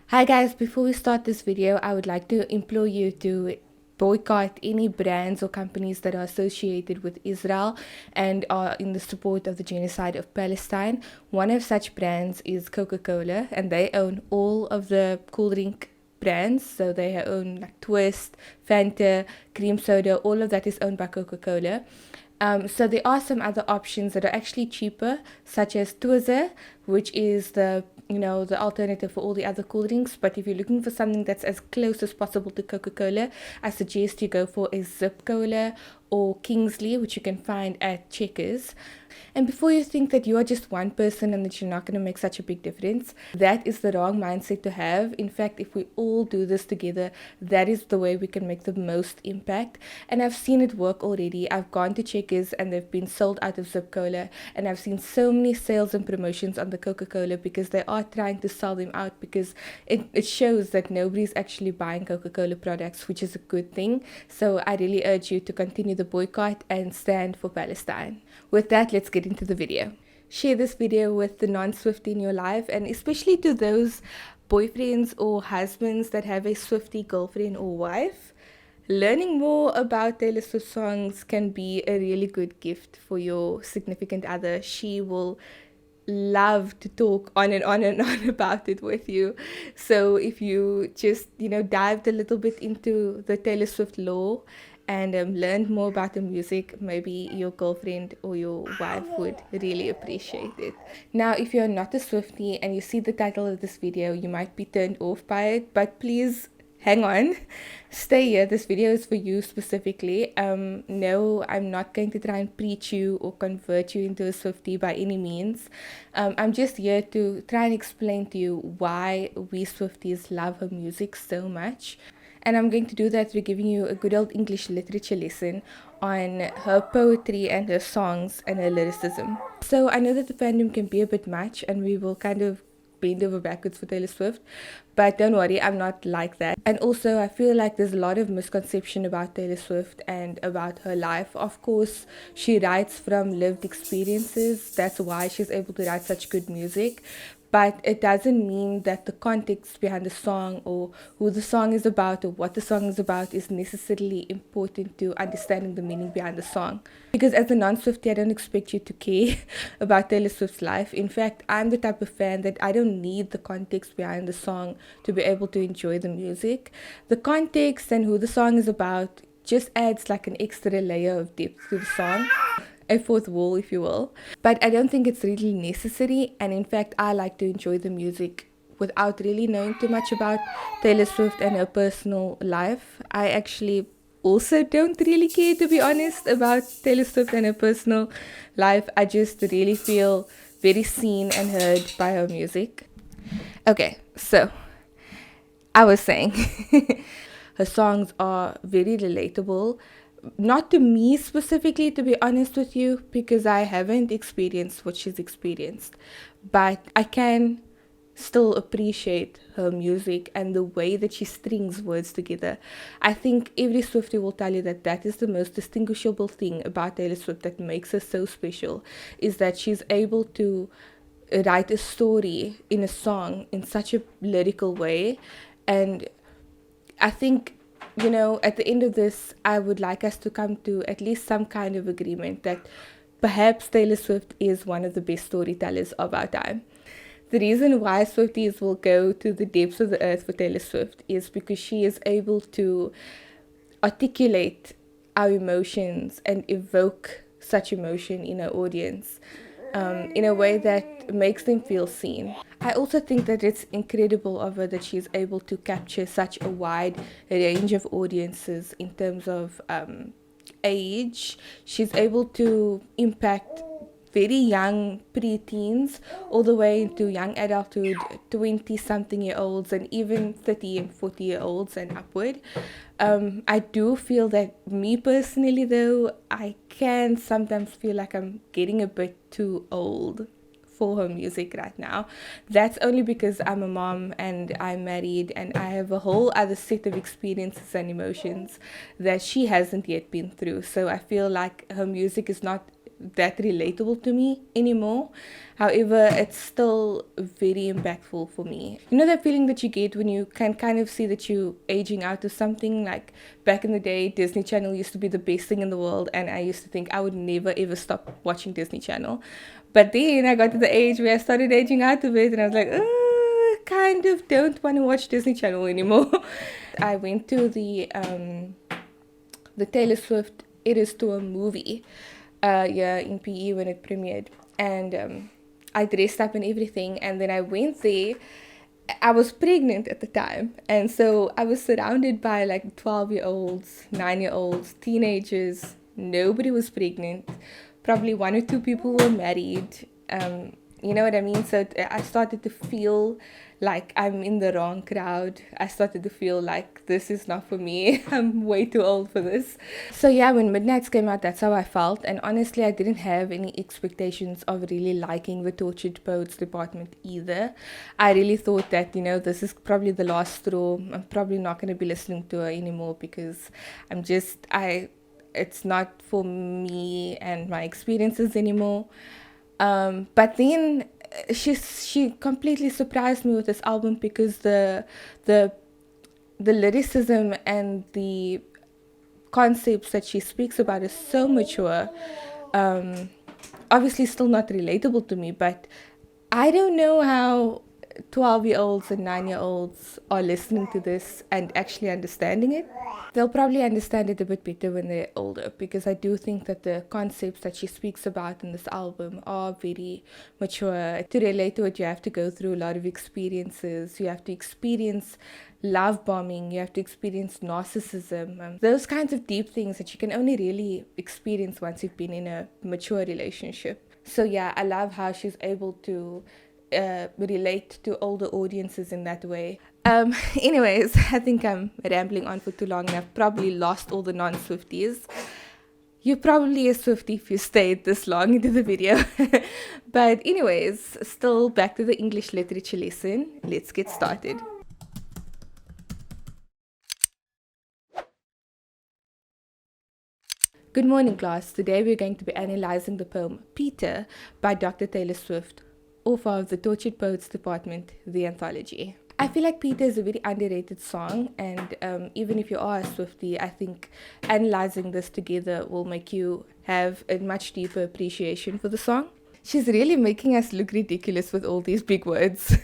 Hi guys, before we start this video, I would like to implore you to boycott any brands or companies that are associated with Israel and are in the support of the genocide of Palestine. One of such brands is Coca-Cola, and they own all of the cool drink brands. So they own like Twist, Fanta, cream soda, all of that is owned by Coca-Cola. So there are some other options that are actually cheaper, such as Twizzler, which is the alternative for all the other cool drinks. But if you're looking for something that's as close as possible to Coca-Cola, I suggest you go for a Zip Cola or Kingsley, which you can find at Checkers. And before you think that you are just one person and that you're not going to make such a big difference, that is the wrong mindset to have. In fact, if we all do this together, that is the way we can make the most impact. And I've seen it work already. I've gone to Checkers and they've been sold out of Zip Cola, and I've seen so many sales and promotions on the Coca-Cola because they are trying to sell them out, because it shows that nobody's actually buying Coca-Cola products, which is a good thing. So I really urge you to continue the boycott and stand for Palestine. With that, let's get into the video. Share this video with the non-Swiftie in your life, and especially to those boyfriends or husbands that have a Swiftie girlfriend or wife. Learning more about Taylor Swift songs can be a really good gift for your significant other. She will love to talk on and on and on about it with you. So if you just, dived a little bit into the Taylor Swift lore and learned more about the music, maybe your girlfriend or your wife would really appreciate it. Now, if you're not a Swiftie and you see the title of this video, you might be turned off by it, but please hang on, stay here. This video is for you specifically. No, I'm not going to try and preach you or convert you into a Swiftie by any means. I'm just here to try and explain to you why we Swifties love her music so much. And I'm going to do that through giving you a good old English literature lesson on her poetry and her songs and her lyricism. So I know that the fandom can be a bit much, and we will kind of bend over backwards for Taylor Swift, but don't worry, I'm not like that. And also, I feel like there's a lot of misconception about Taylor Swift and about her life. Of course, she writes from lived experiences. That's why she's able to write such good music. But it doesn't mean that the context behind the song or who the song is about or what the song is about is necessarily important to understanding the meaning behind the song. Because as a non-Swiftie, I don't expect you to care about Taylor Swift's life. In fact, I'm the type of fan that I don't need the context behind the song to be able to enjoy the music. The context and who the song is about just adds like an extra layer of depth to the song. A fourth wall, if you will. But I don't think it's really necessary, and in fact, I like to enjoy the music without really knowing too much about Taylor Swift and her personal life. I actually also don't really care, to be honest, about Taylor Swift and her personal life. I just really feel very seen and heard by her music. Okay, so I was saying her songs are very relatable. Not to me specifically, to be honest with you, because I haven't experienced what she's experienced, but I can still appreciate her music and the way that she strings words together. I think every Swiftie will tell you that that is the most distinguishable thing about Taylor Swift that makes her so special, is that she's able to write a story in a song in such a lyrical way. And I think, at the end of this, I would like us to come to at least some kind of agreement that perhaps Taylor Swift is one of the best storytellers of our time. The reason why Swifties will go to the depths of the earth for Taylor Swift is because she is able to articulate our emotions and evoke such emotion in our audience in a way that makes them feel seen. I also think that it's incredible of her that she's able to capture such a wide range of audiences in terms of age. She's able to impact very young preteens all the way into young adulthood, 20-something-year-olds, and even 30 and 40-year-olds and upward. I do feel that, me personally though, I can sometimes feel like I'm getting a bit too old for her music right now. That's only because I'm a mom and I'm married and I have a whole other set of experiences and emotions that she hasn't yet been through. So I feel like her music is not that relatable to me anymore. However, it's still very impactful for me. You know that feeling that you get when you can kind of see that you're aging out of something? Like back in the day, Disney Channel used to be the best thing in the world, and I used to think I would never ever stop watching Disney Channel. But then I got to the age where I started aging out of it, and I was like, kind of don't want to watch Disney Channel anymore. I went to the Taylor Swift It Is Tour movie yeah, in PE when it premiered. And I dressed up and everything. And then I went there. I was pregnant at the time. And so I was surrounded by like 12-year-olds, 9-year-olds, teenagers. Nobody was pregnant. Probably one or two people were married. You know what I mean? So I started to feel like I'm in the wrong crowd. I started to feel like this is not for me. I'm way too old for this. So yeah, when Midnights came out, that's how I felt. And honestly, I didn't have any expectations of really liking the Tortured Poets department either. I really thought that, you know, this is probably the last straw. I'm probably not going to be listening to her anymore because it's not for me and my experiences anymore. But then she completely surprised me with this album because the lyricism and the concepts that she speaks about is so mature. Obviously still not relatable to me, but I don't know how 12-year-olds and 9-year-olds are listening to this and actually understanding it. They'll probably understand it a bit better when they're older, because I do think that the concepts that she speaks about in this album are very mature. To relate to it, you have to go through a lot of experiences. You have to experience love bombing. You have to experience narcissism. Those kinds of deep things that you can only really experience once you've been in a mature relationship. So yeah, I love how she's able to relate to older audiences in that way. Anyways, I think I'm rambling on for too long and I've probably lost all the non-Swifties. You're probably a Swiftie if you stayed this long into the video. But anyways, still back to the English literature lesson. Let's get started. Good morning, class. Today we're going to be analyzing the poem Peter by Dr. Taylor Swift, author of the Tortured Poets department, the Anthology. I feel like Peter is a very underrated song, and even if you are a Swiftie, I think analyzing this together will make you have a much deeper appreciation for the song. She's really making us look ridiculous with all these big words.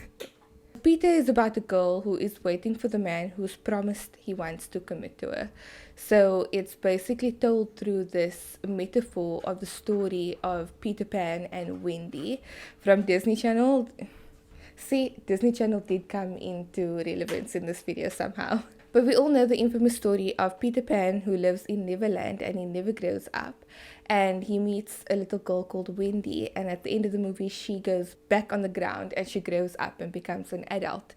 Peter is about a girl who is waiting for the man who's promised he wants to commit to her. So it's basically told through this metaphor of the story of Peter Pan and Wendy from Disney Channel. See, Disney Channel did come into relevance in this video somehow. But we all know the infamous story of Peter Pan, who lives in Neverland and he never grows up. And he meets a little girl called Wendy, and at the end of the movie she goes back on the ground and she grows up and becomes an adult.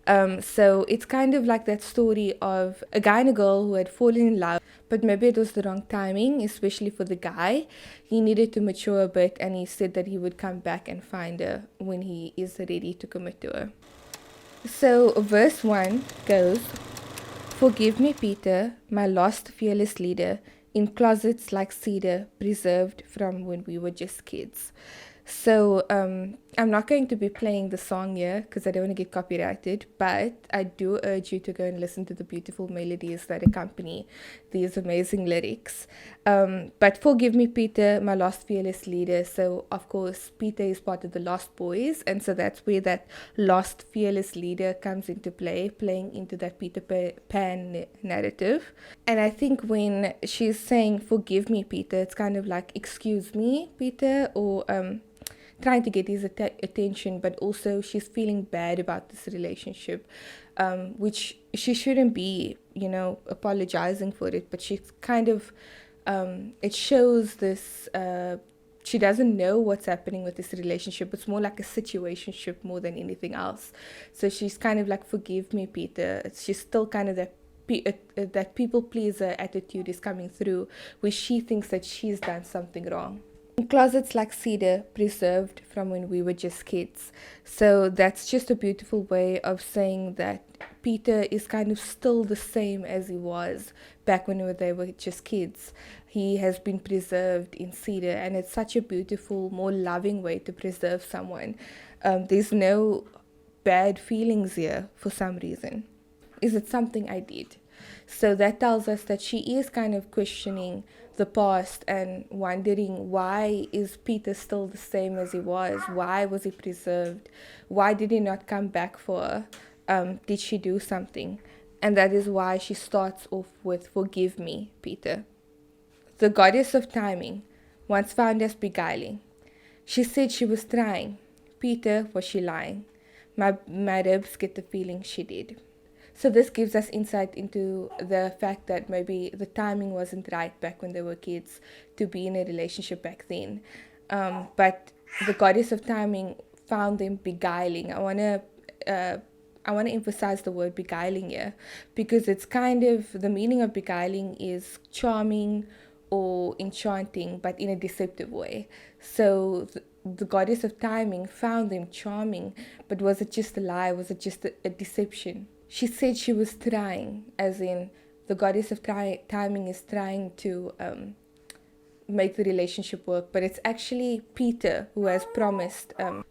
So it's kind of like that story of a guy and a girl who had fallen in love, but maybe it was the wrong timing, especially for the guy. He needed to mature a bit, and he said that he would come back and find her when he is ready to commit to her. So verse 1 goes, "Forgive me, Peter, my lost fearless leader, in closets like cedar, preserved from when we were just kids." So I'm not going to be playing the song here because I don't want to get copyrighted, but I do urge you to go and listen to the beautiful melodies that accompany these amazing lyrics. But forgive me, Peter, my lost fearless leader. So of course Peter is part of the Lost Boys, and so that's where that lost fearless leader comes into play, playing into that Peter Pan narrative. And I think when she's saying forgive me, Peter, it's kind of like excuse me, Peter, or trying to get his attention, but also she's feeling bad about this relationship, which she shouldn't be, you know, apologizing for it, but she's kind of, it shows this, she doesn't know what's happening with this relationship. It's more like a situationship more than anything else. So she's kind of like, forgive me, Peter. She's still kind of that people pleaser attitude is coming through, where she thinks that she's done something wrong. Closets like cedar, preserved from when we were just kids. So that's just a beautiful way of saying that Peter is kind of still the same as he was back when they were just kids. He has been preserved in cedar, and it's such a beautiful, more loving way to preserve someone. There's no bad feelings here for some reason. Is it something I did? So that tells us that she is kind of questioning the past and wondering, why is Peter still the same as he was? Why was he preserved? Why did he not come back for her? Did she do something? And that is why she starts off with, "Forgive me, Peter." The goddess of timing once found us beguiling. She said she was trying. Peter, was she lying? My ribs get the feeling she did. So this gives us insight into the fact that maybe the timing wasn't right back when they were kids to be in a relationship back then. But the goddess of timing found them beguiling. I want to emphasize the word beguiling here, because it's kind of, the meaning of beguiling is charming or enchanting, but in a deceptive way. So the goddess of timing found them charming, but was it just a lie? Was it just a deception? She said she was trying, as in the goddess of timing is trying to make the relationship work, but it's actually Peter who has promised. That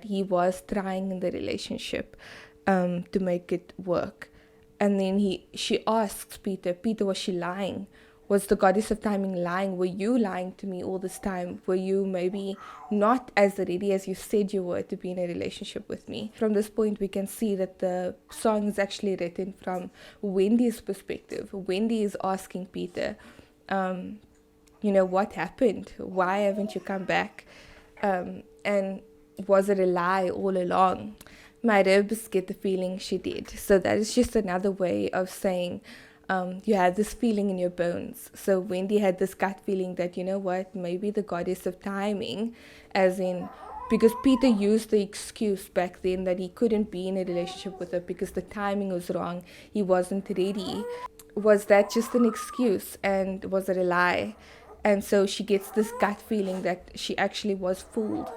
he was trying in the relationship to make it work. And then she asks Peter, was she lying? Was the goddess of timing lying? Were you lying to me all this time? Were you maybe not as ready as you said you were to be in a relationship with me? From this point, we can see that the song is actually written from Wendy's perspective. Wendy is asking Peter, what happened? Why haven't you come back? And was it a lie all along? My ribs get the feeling she did. So that is just another way of saying you had this feeling in your bones. So Wendy had this gut feeling that, maybe the goddess of timing, as in, because Peter used the excuse back then that he couldn't be in a relationship with her because the timing was wrong, he wasn't ready. Was that just an excuse, and was it a lie? And so she gets this gut feeling that she actually was fooled.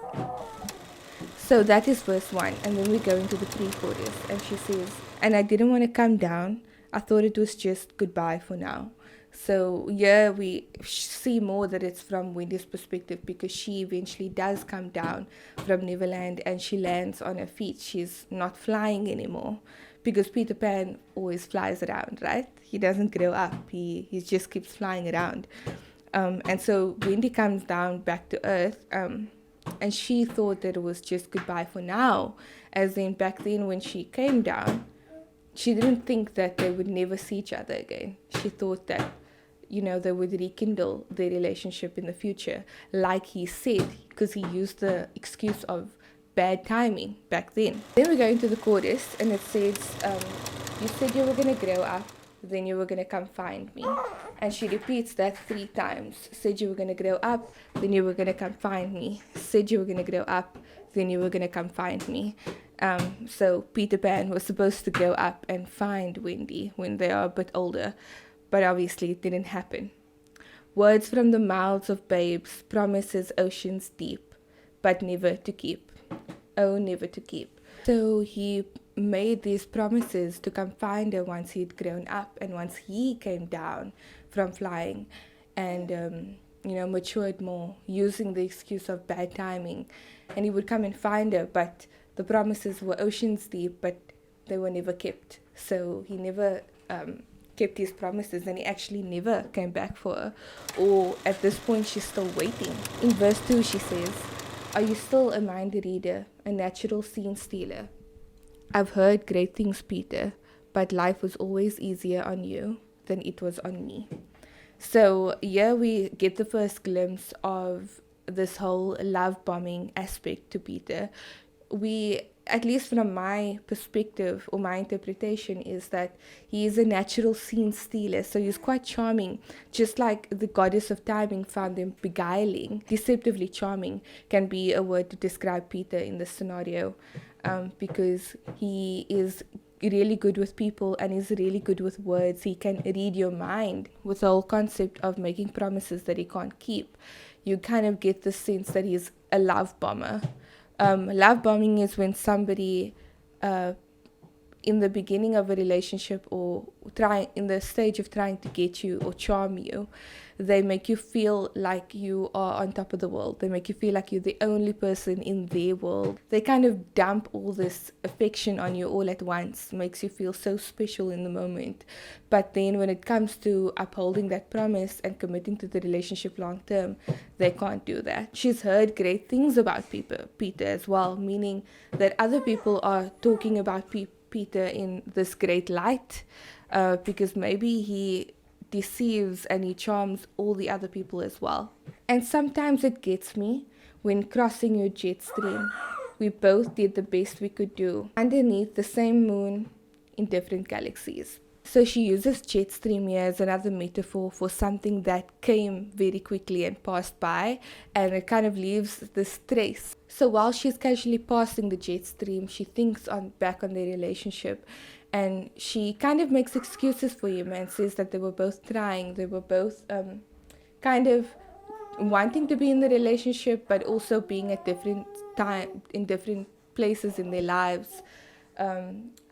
So that is verse 1, and then we go into the pre-chorus, and she says, "And I didn't want to come down. I thought it was just goodbye for now." So yeah, we see more that it's from Wendy's perspective, because she eventually does come down from Neverland and she lands on her feet. She's not flying anymore, because Peter Pan always flies around, right? He doesn't grow up. He just keeps flying around. And so Wendy comes down back to Earth, and she thought that it was just goodbye for now, as in back then when she came down, she didn't think that they would never see each other again. She thought that, they would rekindle their relationship in the future, like he said, because he used the excuse of bad timing back then. Then we go into the chorus, and it says, "You said you were going to grow up, then you were going to come find me." And she repeats that 3 times. Said you were going to grow up, then you were going to come find me. Said you were going to grow up, then you were going to come find me. So Peter Pan was supposed to grow up and find Wendy when they are a bit older, but obviously it didn't happen. Words from the mouths of babes, promises oceans deep, but never to keep. Oh, never to keep. So he made these promises to come find her once he'd grown up, and once he came down from flying and matured more, using the excuse of bad timing, and he would come and find her, but the promises were oceans deep, but they were never kept. So he never kept his promises, and he actually never came back for her, or at this point she's still waiting. In verse 2 she says, "Are you still a mind reader, a natural scene stealer? I've heard great things, Peter, but life was always easier on you than it was on me." So here we get the first glimpse of this whole love bombing aspect to Peter. We, at least from my perspective or my interpretation, is that he is a natural scene stealer. So he's quite charming, just like the goddess of timing found him beguiling. Deceptively charming can be a word to describe Peter in this scenario, because he is really good with people and is really good with words. He can read your mind. With the whole concept of making promises that he can't keep, you kind of get the sense that he's a love bomber. Love bombing is when somebody in the beginning of a relationship or trying in the stage of trying to get you or charm you, they make you feel like you are on top of the world. They make you feel like you're the only person in their world. They kind of dump all this affection on you all at once, makes you feel so special in the moment. But then when it comes to upholding that promise and committing to the relationship long term, they can't do that. She's heard great things about Peter as well, meaning that other people are talking about Peter in this great light, because maybe he deceives and he charms all the other people as well. And sometimes it gets me when crossing your jet stream. We both did the best we could do underneath the same moon in different galaxies. So she uses jet stream here as another metaphor for something that came very quickly and passed by, and it kind of leaves this trace. So while she's casually passing the jet stream, she thinks back on their relationship, and she kind of makes excuses for him and says that they were both trying, they were both kind of wanting to be in the relationship, but also being at different time in different places in their lives,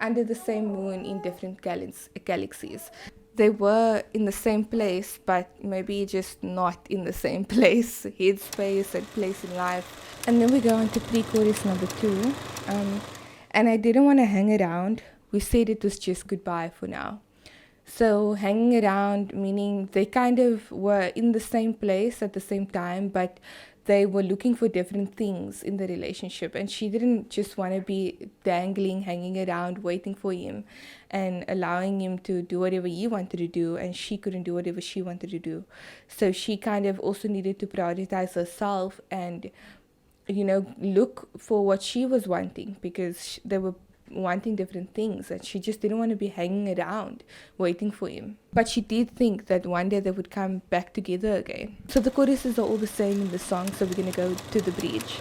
under the same moon in different galaxies. They were in the same place, but maybe just not in the same place, headspace and place in life. And then we go on to pre-chorus number 2. And I didn't want to hang around. We said it was just goodbye for now. So hanging around, meaning they kind of were in the same place at the same time, but they were looking for different things in the relationship. And she didn't just want to be dangling, hanging around, waiting for him and allowing him to do whatever he wanted to do, and she couldn't do whatever she wanted to do. So she kind of also needed to prioritize herself and, look for what she was wanting, because they were wanting different things and she just didn't want to be hanging around waiting for him. But she did think that one day they would come back together again. So the choruses are all the same in the song, so we're going to go to the bridge.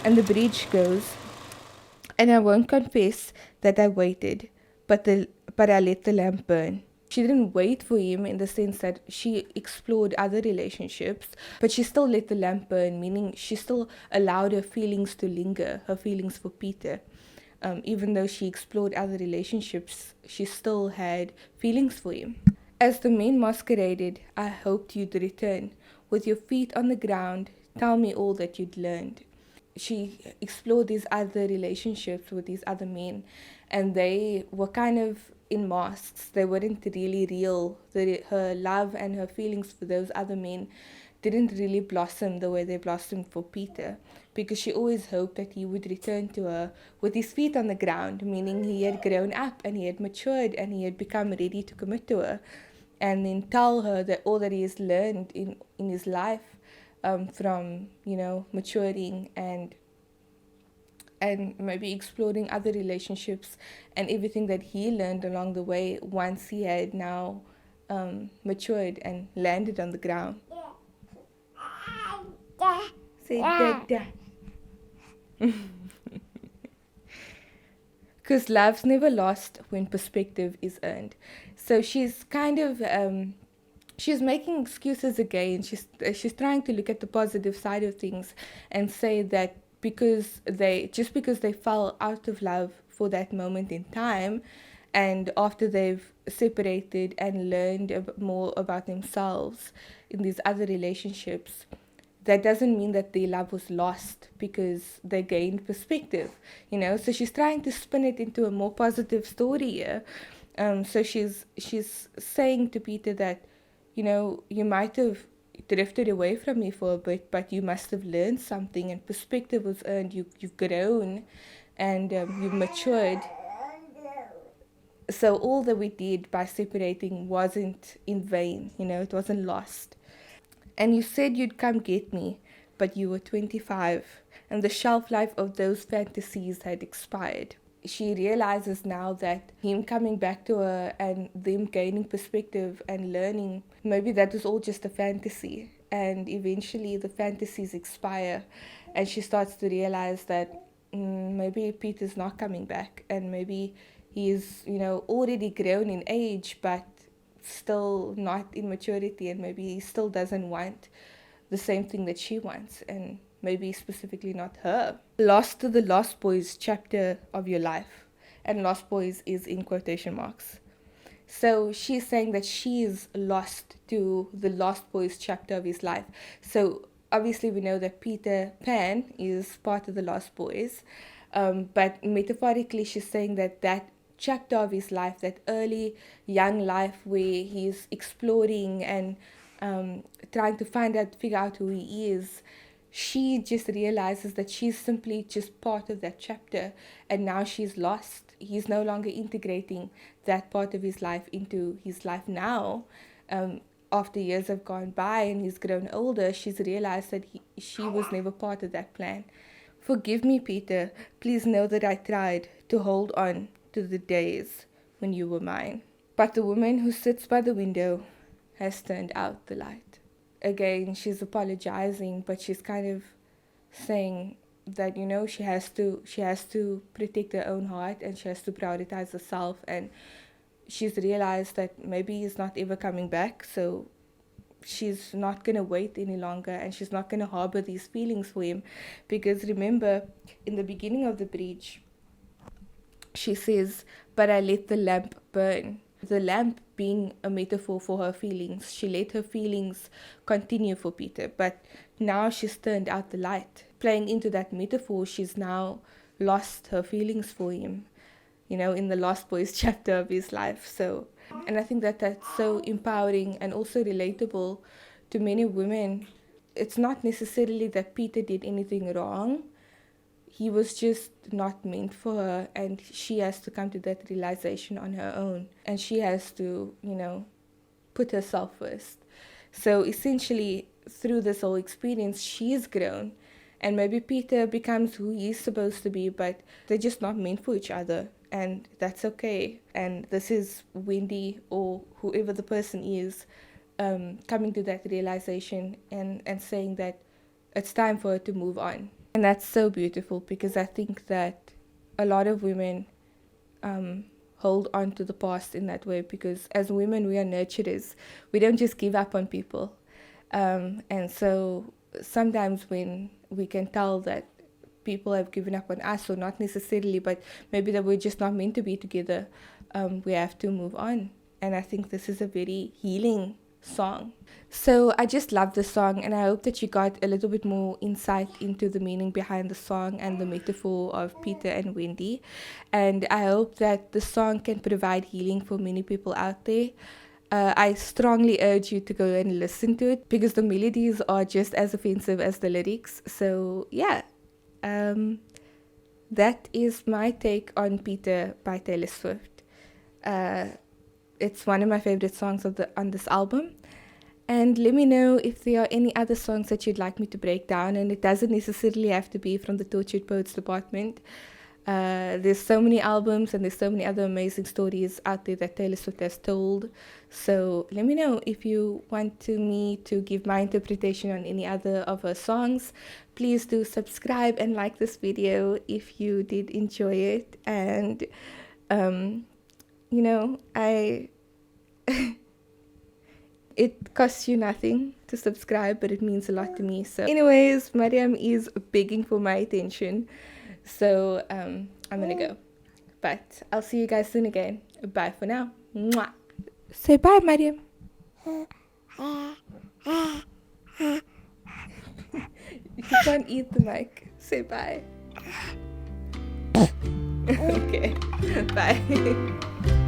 And the bridge goes, and I won't confess that I waited, but I let the lamp burn. She didn't wait for him in the sense that she explored other relationships, but she still let the lamp burn, meaning she still allowed her feelings to linger, her feelings for Peter. Even though she explored other relationships, she still had feelings for him. As the men masqueraded, I hoped you'd return. With your feet on the ground, tell me all that you'd learned. She explored these other relationships with these other men, and they were kind of in masks. They weren't really real. Her love and her feelings for those other men didn't really blossom the way they blossomed for Peter, because she always hoped that he would return to her with his feet on the ground, meaning he had grown up and he had matured and he had become ready to commit to her, and then tell her that all that he has learned in his life, from maturing and maybe exploring other relationships and everything that he learned along the way once he had now matured and landed on the ground. Say da. Because love's never lost when perspective is earned. So she's kind of she's making excuses again. She's trying to look at the positive side of things and say that because they fell out of love for that moment in time, and after they've separated and learned more about themselves in these other relationships, that doesn't mean that their love was lost because they gained perspective, So she's trying to spin it into a more positive story here. So she's saying to Peter that, you might have drifted away from me for a bit, but you must have learned something, and perspective was earned. You've grown, and you've matured. So all that we did by separating wasn't in vain, it wasn't lost. And you said you'd come get me, but you were 25, and the shelf life of those fantasies had expired. She realizes now that him coming back to her and them gaining perspective and learning, maybe that was all just a fantasy. And eventually the fantasies expire, and she starts to realize that maybe Peter's not coming back, and maybe he's, already grown in age, but still not in maturity, and maybe he still doesn't want the same thing that she wants, and maybe specifically not her. Lost to the Lost Boys chapter of your life, and Lost Boys is in quotation marks. So she's saying that she's lost to the Lost Boys chapter of his life. So obviously we know that Peter Pan is part of the Lost Boys, but metaphorically she's saying that that chapter of his life, that early young life where he's exploring and trying to figure out who he is, she just realizes that she's simply just part of that chapter, and now she's lost. He's no longer integrating that part of his life into his life now. After years have gone by and he's grown older, she's realized that she was never part of that plan. Forgive me, Peter. Please know that I tried to hold on to the days when you were mine. But the woman who sits by the window has turned out the light. Again, she's apologizing, but she's kind of saying that, she has to protect her own heart, and she has to prioritize herself, and she's realized that maybe he's not ever coming back, so she's not going to wait any longer, and she's not going to harbor these feelings for him. Because remember, in the beginning of the bridge, she says, but I let the lamp burn. The lamp being a metaphor for her feelings. She let her feelings continue for Peter, but now she's turned out the light. Playing into that metaphor, she's now lost her feelings for him, in the Lost Boys chapter of his life. So, and I think that that's so empowering and also relatable to many women. It's not necessarily that Peter did anything wrong. He was just not meant for her, and she has to come to that realization on her own, and she has to, put herself first. So essentially, through this whole experience, she's grown, and maybe Peter becomes who he's supposed to be, but they're just not meant for each other, and that's okay. And this is Wendy, or whoever the person is, coming to that realization and saying that it's time for her to move on. And that's so beautiful, because I think that a lot of women hold on to the past in that way, because as women, we are nurturers. We don't just give up on people. And so sometimes when we can tell that people have given up on us, or not necessarily, but maybe that we're just not meant to be together, we have to move on. And I think this is a very healing song. So I just love the song, and I hope that you got a little bit more insight into the meaning behind the song and the metaphor of Peter and Wendy. And I hope that the song can provide healing for many people out there. I strongly urge you to go and listen to it, because the melodies are just as offensive as the lyrics. So yeah, that is my take on Peter by Taylor Swift. It's one of my favorite songs on this album. And let me know if there are any other songs that you'd like me to break down, and it doesn't necessarily have to be from the Tortured Poets department. There's so many albums, and there's so many other amazing stories out there that Taylor Swift has told. So let me know if you want me to give my interpretation on any other of her songs. Please do subscribe and like this video if you did enjoy it. And it costs you nothing to subscribe, but it means a lot to me. So anyways, Mariam is begging for my attention, so I'm gonna go, but I'll see you guys soon again. Bye for now. Mwah. Say bye, Mariam. You can't eat the mic. Say bye. Okay. Bye.